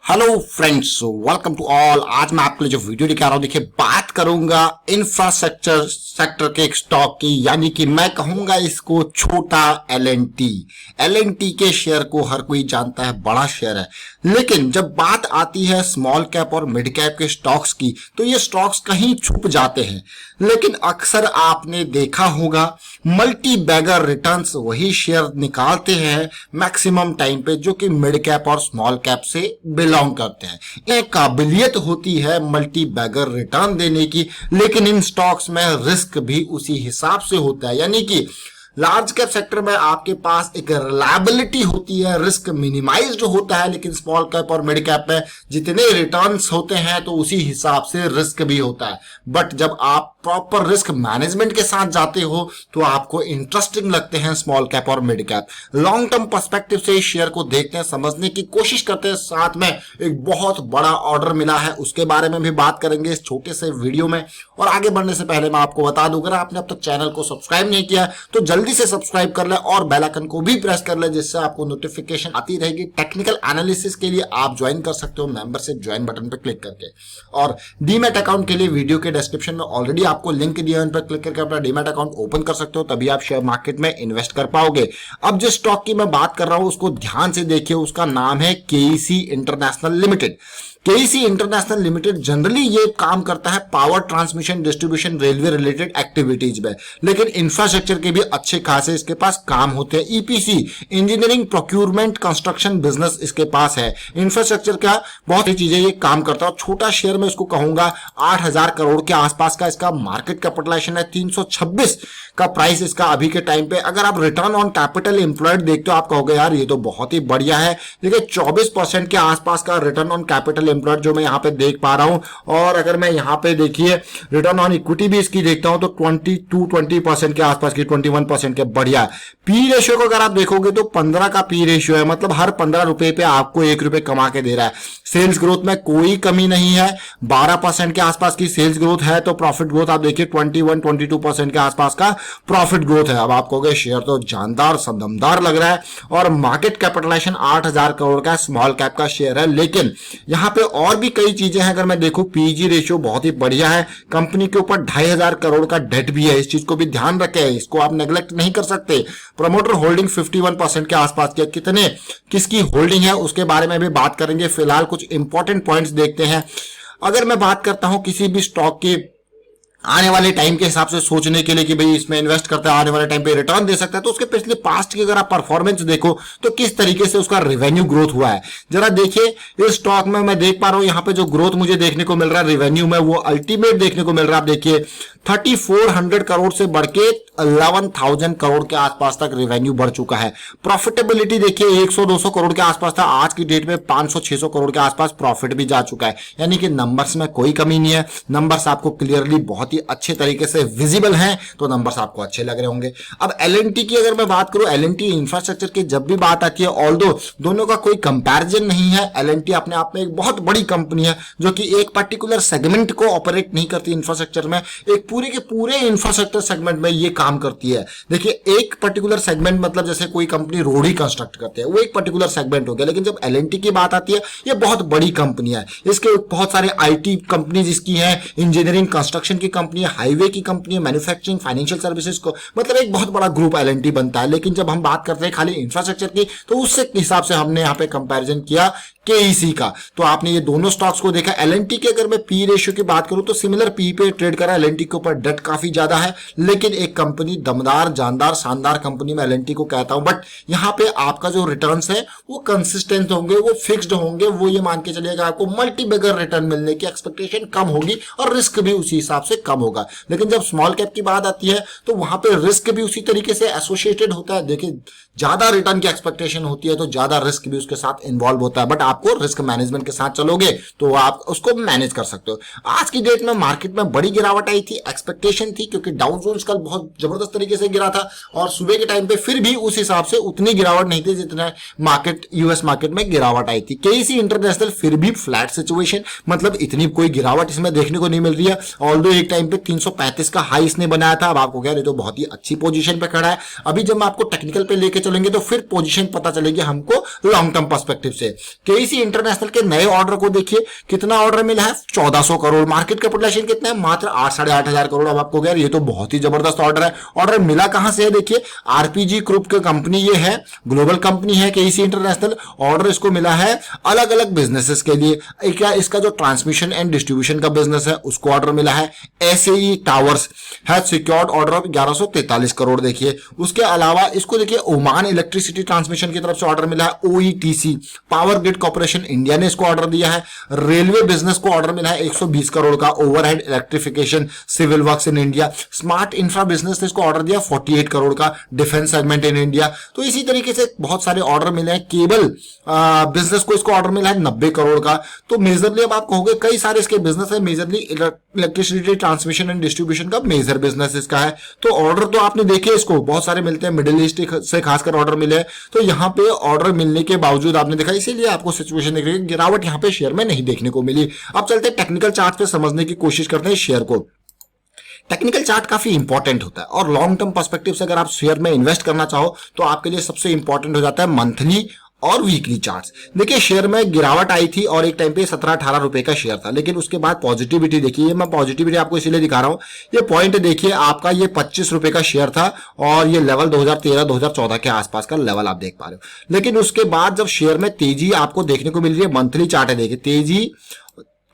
Hello friends, welcome to all. आज मैं आपके लिए जो वीडियो लेके आ रहा हूं, देखिए बात करूंगा इंफ्रास्ट्रक्चर सेक्टर के एक स्टॉक की, यानी कि मैं कहूंगा इसको छोटा एल&टी के शेयर को हर कोई जानता है, बड़ा शेयर है। लेकिन जब बात आती है स्मॉल कैप और मिड कैप के स्टॉक्स की, तो ये स्टॉक्स कहीं छुप जाते हैं। लेकिन अक्सर आपने देखा होगा मल्टी बैगर रिटर्न्स वही शेयर निकालते हैं मैक्सिमम टाइम पे जो कि मिड कैप और स्मॉल कैप से बिलोंग करते हैं। एक काबिलियत होती है मल्टी बैगर रिटर्न देने की, लेकिन इन स्टॉक्स में रिस्क भी उसी हिसाब से होता है। यानी कि लार्ज कैप सेक्टर में आपके पास एक रिलायबिलिटी होती है, रिस्क मिनिमाइज्ड होता है, लेकिन स्मॉल कैप और मिड कैप में जितने रिटर्न्स होते हैं तो उसी हिसाब से रिस्क भी होता है। बट जब आप प्रॉपर रिस्क मैनेजमेंट के साथ जाते हो तो आपको इंटरेस्टिंग लगते हैं स्मॉल कैप और mid cap. Long term perspective से इस शेयर को देखते हैं, समझने की कोशिश करते हैं। साथ में एक बहुत बड़ा ऑर्डर मिला है, उसके बारे में भी बात करेंगे इस छोटे से वीडियो में। और आगे बढ़ने से पहले मैं आपको बता दूं, अगर आपने अब तक चैनल को सब्सक्राइब नहीं किया तो जल्दी से सब्सक्राइब कर ले और बेल आइकन को भी प्रेस कर ले, जिससे आपको नोटिफिकेशन आती रहेगी। टेक्निकल एनालिसिस के लिए आप ज्वाइन कर सकते हो मेंबरशिप ज्वाइन बटन पर क्लिक करके, और डीमैट अकाउंट के लिए वीडियो के डिस्क्रिप्शन में ऑलरेडी आपको लिंक दिया है, उन पर क्लिक करके अपना डीमैट अकाउंट ओपन कर सकते हो, तभी आप शेयर मार्केट में इन्वेस्ट कर पाओगे। अब जिस स्टॉक की मैं बात कर रहा हूं उसको ध्यान से देखिए, उसका नाम है KEC international limited. KEC international limited generally ये काम करता है power transmission distribution railway related activities में, लेकिन इंफ्रास्ट्रक्चर के भी अच्छे खासे इसके पास काम होते हैं। EPC engineering procurement construction business इसके पास है। इंफ्रास्ट्रक्चर का बहुत सी चीजें ये काम करता है। छोटा शेयर में इसको कहूंगा 8,000 करोड़ के आसपास का इसका मार्केट कैपिटलाइजेशन है, 326 का प्राइस इसका अभी के टाइम पे। अगर आप रिटर्न ऑन कैपिटल एम्प्लॉयड देखते हो आप कहोगे यार ये तो बहुत ही बढ़िया है। देखिए 24% के आसपास का रिटर्न ऑन कैपिटल एम्प्लॉयड जो मैं यहाँ पे देख पा रहा हूं। और अगर मैं यहाँ पे देखिए रिटर्न ऑन इक्विटी भी इसकी देखता हूं तो 20% के आसपास की, 21% के, बढ़िया। पी रेशियो को अगर आप देखोगे तो 15 का पी रेशियो है, मतलब हर 15 रुपए पे आपको 1 रुपए कमा के दे रहा है। सेल्स ग्रोथ में कोई कमी नहीं है, 12% के आसपास की सेल्स ग्रोथ है। तो प्रॉफिट ग्रोथ आप देखिए 21-22% के आसपास का प्रॉफिट ग्रोथ है। अब आप कहोगे शेयर तो जानदार दमदार लग रहा है, और मार्केट कैपिटलाइजेशन 8,000 करोड़ का स्मॉल कैप का शेयर है। लेकिन यहां पे और भी कई चीजें हैं। अगर मैं देखूं पीजी रेशियो बहुत ही बढ़िया है, कंपनी के ऊपर 2,500 करोड़ का डेट भी है, इस चीज को भी ध्यान रखें, इसको आप नेग्लेक्ट नहीं कर सकते। प्रमोटर होल्डिंग 51% के आसपास के, कितने किसकी होल्डिंग है उसके बारे में भी बात करेंगे। फिलहाल कुछ इंपॉर्टेंट पॉइंट्स देखते हैं। अगर मैं बात करता हूं किसी भी स्टॉक की आने वाले टाइम के हिसाब से सोचने के लिए कि भाई इसमें इन्वेस्ट करता है आने वाले टाइम पे रिटर्न दे सकता है, तो उसके पिछले पास्ट की अगर आप परफॉर्मेंस देखो तो किस तरीके से उसका रेवेन्यू ग्रोथ हुआ है जरा देखिए। इस स्टॉक में मैं देख पा रहा हूं यहाँ पे जो ग्रोथ मुझे देखने को मिल रहा है रेवेन्यू में, वो अल्टीमेट देखने को मिल रहा है। आप देखिए 3,400 करोड़ से बढ़ के 11,000 करोड़ के आसपास तक रेवेन्यू बढ़ चुका है। प्रॉफिटेबिलिटी देखिए 100-200 करोड़ के आसपास था, आज की डेट में 500-600 करोड़ के आसपास प्रॉफिट भी जा चुका है। यानी कि नंबर्स में कोई कमी नहीं है, नंबर्स आपको क्लियरली बहुत ही अच्छे तरीके से विजिबल हैं, तो नंबर्स आपको अच्छे लग रहे होंगे। अब एल&टी की अगर मैं बात करूं, एल&टी इंफ्रास्ट्रक्चर की जब भी बात आती है, ऑल्दो दोनों का कोई कंपैरिजन नहीं है, एल&टी अपने आप में एक बहुत बड़ी कंपनी है जो कि एक पर्टिकुलर सेगमेंट को ऑपरेट नहीं करती इंफ्रास्ट्रक्चर में, एक पूरे के पूरे इंफ्रास्ट्रक्चर सेगमेंट में ये काम करती है। देखिए एक पर्टिकुलर सेगमेंट मतलब जैसे कोई कंपनी रोड ही कंस्ट्रक्ट करती है, वो एक पर्टिकुलर सेगमेंट हो गया। लेकिन जब एल&टी की बात आती है, ये बहुत बड़ी कंपनी है, इसके बहुत सारे आईटी कंपनीज इसकी हैं, इंजीनियरिंग कंस्ट्रक्शन की कंपनी है, हाईवे की कंपनी है, मैन्युफैक्चरिंग फाइनेंशियल सर्विसेज को, मतलब एक बहुत बड़ा ग्रुप एल&टी बनता है। लेकिन जब हम बात करते हैं खाली इंफ्रास्ट्रक्चर की, तो उससे हिसाब से हमने यहाँ पे कंपैरिजन किया केईसी का। तो आपने ये दोनों स्टॉक्स को देखा। एल&टी की अगर मैं पी रेशियो की बात करूं तो सिमिलर पी पे ट्रेड करा, एल&टी के ऊपर डेट काफी ज्यादा है, लेकिन एक कंपनी दमदार जानदार शानदार कंपनी में एल&टी को कहता हूं। बट यहां पे आपका जो रिटर्न्स है वो कंसिस्टेंट होंगे, वो फिक्स्ड होंगे, वो ये मान के चलिएगा आपको मल्टी बैगर रिटर्न मिलने की एक्सपेक्टेशन कम होगी और रिस्क भी उसी हिसाब से कम होगा। लेकिन जब स्मॉल कैप की बात आती है तो वहां पे रिस्क भी उसी तरीके से एसोसिएटेड होता है। देखिए ज्यादा रिटर्न की एक्सपेक्टेशन होती है तो ज्यादा रिस्क भी उसके साथ इन्वॉल्व होता है, बट आपको रिस्क मैनेजमेंट के साथ चलोगे तो आप उसको मैनेज कर सकते हो। आज की डेट में मार्केट में बड़ी गिरावट आई थी, एक्सपेक्टेशन थी, क्योंकि डाउ जोन्स कल बहुत जबरदस्त तरीके से गिरा था और सुबह के टाइम पे फिर भी उस हिसाब से उतनी गिरावट नहीं थी जितना मार्केट यूएस मार्केट में गिरावट आई थी। केईसी इंटरनेशनल फिर भी फ्लैट सिचुएशन, मतलब इतनी कोई गिरावट इसमें देखने को नहीं मिल रही है। ऑल्दो एक टाइम पे 335 का हाई इसने बनाया था, अब आपको कह रहे तो बहुत ही अच्छी पोजीशन पे खड़ा है। अभी जब मैं आपको टेक्निकल पे लेके चलेंगे तो फिर पोजीशन पता चलेगी हमको लॉन्ग टर्म पर्सपेक्टिव से। केईसी केईसी इंटरनेशनल के नए ऑर्डर को देखिए, कितना ऑर्डर मिला है 1400 करोड़, मार्केट कैपिटलाइजेशन कितना है मात्र 8-8.5 करोड़। अब आपको यार ये तो बहुत ही जबरदस्त ऑर्डर है। ऑर्डर मिला कहां से है, देखिए आरपीजी ग्रुप की कंपनी ये है, ग्लोबल कंपनी है केईसी इंटरनेशनल। ऑर्डर इसको मिला है अलग अलग बिजनेसेस के लिए। क्या इसका जो ट्रांसमिशन एंड डिस्ट्रीब्यूशन का बिजनेस है उसको ऑर्डर मिला है। SAE towers has secured order of 1143 crore देखिए। उसके अलावा इसको देखिए ओमान इलेक्ट्रिसिटी ट्रांसमिशन की तरफ से ऑर्डर मिला है। ओईटीसी पावर ग्रिड कॉर्पोरेशन इंडिया ने इसको ऑर्डर दिया है। रेलवे बिजनेस को ऑर्डर मिला है 120 करोड़ का, overhead electrification civil works in India. Smart infra business ने इसको ऑर्डर दिया 48 करोड़ का, डिफेंस सेगमेंट इन इंडिया। तो इसी तरीके से बहुत सारे ऑर्डर मिले हैं। केबल बिजनेस को इसको ऑर्डर मिला है 90 करोड़ का। तो मेजरली अब आप कहोगे कई सारे इसके बिजनेस है, majorly electricity transmission and distribution का मेजर बिजनेस इसका है। तो ऑर्डर तो आपने देखे इसको बहुत सारे मिलते हैं, मिडिल ईस्ट से खासकर ऑर्डर मिले हैं। तो यहाँ पे ऑर्डर मिलने के बावजूद आपने देखा, इसीलिए आपको सिचुएशन देख रही है, गिरावट यहाँ पे शेयर में नहीं देखने को मिली। अब चलते टेक्निकल चार्ट पे समझने की कोशिश करते हैं शेयर को। टेक्निकल चार्ट काफी इंपॉर्टेंट होता है और लॉन्ग टर्म पर्सपेक्टिव से अगर आप शेयर में इन्वेस्ट करना चाहो तो आपके लिए सबसे इंपॉर्टेंट हो जाता है मंथली और वीकली चार्ट्स। देखिए शेयर में गिरावट आई थी और एक टाइम पे 17-18 रुपए का शेयर था, लेकिन उसके बाद पॉजिटिविटी देखिए, मैं पॉजिटिविटी आपको इसीलिए दिखा रहा हूं। ये पॉइंट देखिए आपका, ये 25 रुपए का शेयर था और ये लेवल 2013-2014 के आसपास का लेवल आप देख पा रहे हो। लेकिन उसके बाद जब शेयर में तेजी आपको देखने को मिल रही है, मंथली चार्ट है देखिए, तेजी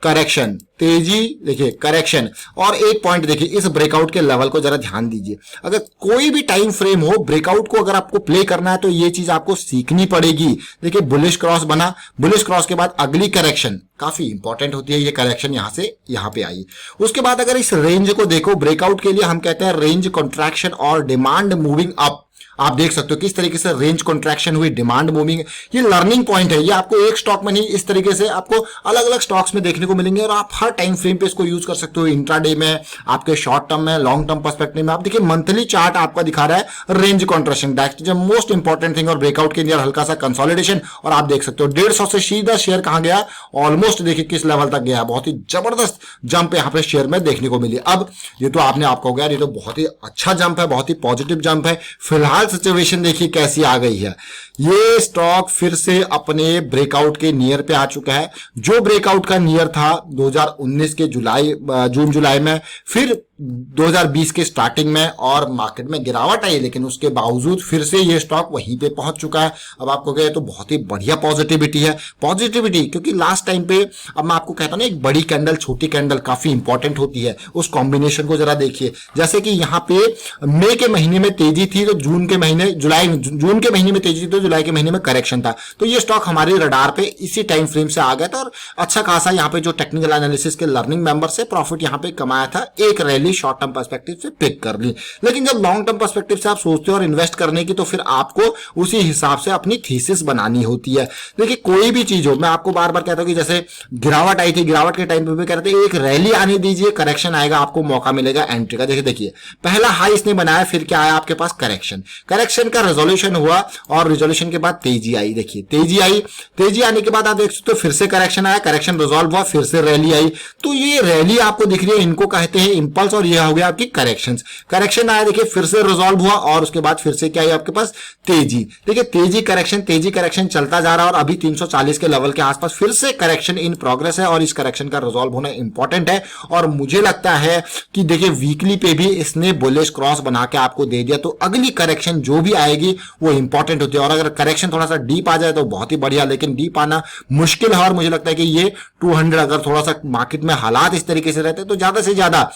करेक्शन, तेजी देखिए करेक्शन, और एक पॉइंट देखिए इस ब्रेकआउट के लेवल को जरा ध्यान दीजिए। अगर कोई भी टाइम फ्रेम हो, ब्रेकआउट को अगर आपको प्ले करना है तो ये चीज आपको सीखनी पड़ेगी। देखिए बुलिश क्रॉस बना, बुलिश क्रॉस के बाद अगली करेक्शन काफी इंपॉर्टेंट होती है, ये करेक्शन यहां से यहां पे आई। उसके बाद अगर इस रेंज को देखो, ब्रेकआउट के लिए हम कहते हैं रेंज कॉन्ट्रैक्शन और डिमांड मूविंग अप। आप देख सकते हो किस तरीके से रेंज कॉन्ट्रैक्शन हुई, डिमांड मूविंग। ये लर्निंग पॉइंट है, ये आपको एक स्टॉक में नहीं, इस तरीके से आपको अलग अलग स्टॉक्स में देखने को मिलेंगे और आप हर टाइम फ्रेम पे इसको यूज कर सकते हो, इंट्राडे में, आपके शॉर्ट टर्म में, लॉन्ग टर्म पर्सपेक्टिव में। आप देखिए मंथली चार्ट आपका दिखा रहा है range contraction, that is most important thing. और ब्रेकआउट के अंदर हल्का सा कंसोलिडेशन, और आप देख सकते हो 150 से सीधा शेयर कहां गया, ऑलमोस्ट देखिए किस लेवल तक गया। बहुत ही जबरदस्त जंप यहाँ पे शेयर में देखने को मिली। अब ये तो आपने आपको हो गया, ये तो बहुत ही अच्छा जंप है, बहुत ही पॉजिटिव जंप है। फिलहाल सिचुएशन देखिए कैसी आ गई है। ये स्टॉक फिर से अपने ब्रेकआउट के नियर पे आ चुका है, जो ब्रेकआउट का नियर था 2019 के जून जुलाई में, फिर 2020 के स्टार्टिंग में, और मार्केट में गिरावट आई, लेकिन उसके बावजूद फिर से ये स्टॉक वहीं पे पहुंच चुका है। अब आपको कहे तो बहुत ही बढ़िया पॉजिटिविटी है, पॉजिटिविटी, क्योंकि लास्ट टाइम पे, अब मैं आपको कहता हूं ना, एक बड़ी कैंडल छोटी कैंडल काफी इंपॉर्टेंट होती है, उस कॉम्बिनेशन को जरा देखिए। जैसे कि यहाँ पे मई के महीने में तेजी थी, तो जून के महीने में तेजी थी, तो जुलाई के महीने में करेक्शन था। तो ये स्टॉक हमारे रडार पे इसी टाइम फ्रेम से आ गया था और अच्छा खासा यहाँ पे जो टेक्निकल एनालिसिस के लर्निंग मेंबर से प्रॉफिट यहाँ पे कमाया था, एक रैली शॉर्ट टर्म पर्सपेक्टिव से पिक कर ली। लेकिन जब लॉन्ग टर्म पर्सपेक्टिव से आप सोचते हो और इन्वेस्ट करने की, तो फिर आपको उसी हिसाब से अपनी थीसिस बनानी होती है। देखिए कोई भी चीज हो, मैं आपको बार बार कहता हूं कि जैसे गिरावट आई थी, गिरावट के टाइम पे भी कहते हैं एक रैली आने दीजिए, करेक्शन आएगा, आपको मौका मिलेगा एंट्री का। देखिए पहला हाई इसने बनाया, फिर क्या आया आपके पास, करेक्शन, करेक्शन का रेजोल्यूशन हुआ और रेजोल्यूशन के बाद तेजी आई। देखिए तेजी आई, तेजी आने के बाद आप देख सकते हो फिर से करेक्शन आया, करेक्शन रिजॉल्व हुआ, फिर से रैली आई। तो ये रैली आपको दिख रही है, इनको कहते हैं इंपल्स, और ये हो गया आपकी करेक्शंस। करेक्शन आया, देखिए फिर से रिजॉल्व हुआ और उसके बाद फिर से क्या है आपके पास, तेजी। देखिए तेजी करेक्शन चलता जा रहा है और अभी 340 के लेवल के आसपास फिर से करेक्शन इन प्रोग्रेस है और इस करेक्शन का रिजॉल्व होना इंपॉर्टेंट है। और मुझे लगता है कि देखिए वीकली पे भी इसने बुलिश क्रॉस बना के आपको दे दिया, तो अगली करेक्शन जो भी आएगी वो इंपॉर्टेंट होती है। और अगर करेक्शन थोड़ा सा डीप आ जाए तो बहुत ही बढ़िया, लेकिन डीप आना मुश्किल है और मुझे लगता है कि ये 200, अगर थोड़ा सा मार्केट में हालात इस तरीके से रहते तो ज्यादा से ज्यादा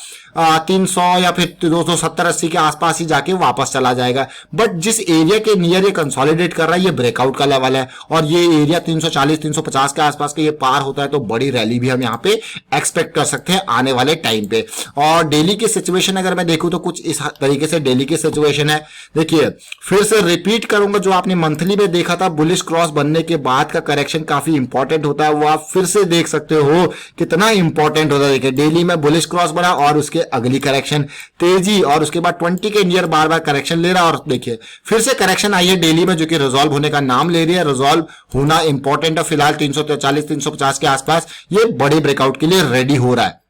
300 या फिर 270-80 के आसपास ही जाके वापस चला जाएगा। बट जिस एरिया के नियर ये कंसोलिडेट कर रहा है, ये ब्रेकआउट का लेवल है और ये एरिया 340-350 के आसपास के ये पार होता है, तो बड़ी रैली भी हम यहाँ पे एक्सपेक्ट कर सकते हैं आने वाले टाइम पे। और डेली की सिचुएशन अगर मैं देखूं तो कुछ इस तरीके से डेली की सिचुएशन है। देखिए फिर से रिपीट करूंगा, जो आपने मंथली में देखा था बुलिश क्रॉस बनने के बाद का करेक्शन काफी इंपॉर्टेंट होता है, वो आप फिर से देख सकते हो कितना इंपॉर्टेंट होता है। देखिए डेली में बुलिश क्रॉस बना और उसके अगली करेक्शन तेजी, और उसके बाद 20 के नियर बार बार करेक्शन ले रहा, और देखिए फिर से करेक्शन आई है डेली में, जो कि रिजॉल्व होने का नाम ले रही है। रिजॉल्व होना इंपॉर्टेंट है, फिलहाल 340-350 के आसपास ये बड़े ब्रेकआउट के लिए रेडी हो रहा है।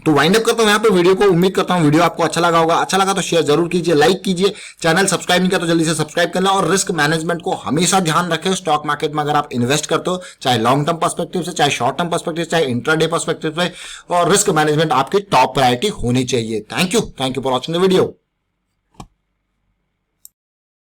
तो वाइंड अप करता हूं यहाँ पे वीडियो को। उम्मीद करता हूं वीडियो आपको अच्छा लगा होगा। अच्छा लगा तो शेयर जरूर कीजिए, लाइक कीजिए, चैनल सब्सक्राइब नहीं किया तो जल्दी से सब्सक्राइब कर लें। और रिस्क मैनेजमेंट को हमेशा ध्यान रखें स्टॉक मार्केट में अगर आप इन्वेस्ट करते हो, चाहे लॉन्ग टर्म पर्सपेक्टिव से, चाहे शॉर्ट टर्म पर्सपेक्टिव से, चाहे इंट्राडे पर्सपेक्टिव से, और रिस्क मैनेजमेंट आपकी टॉप प्रायोरिटी होनी चाहिए। Thank you for watching the video.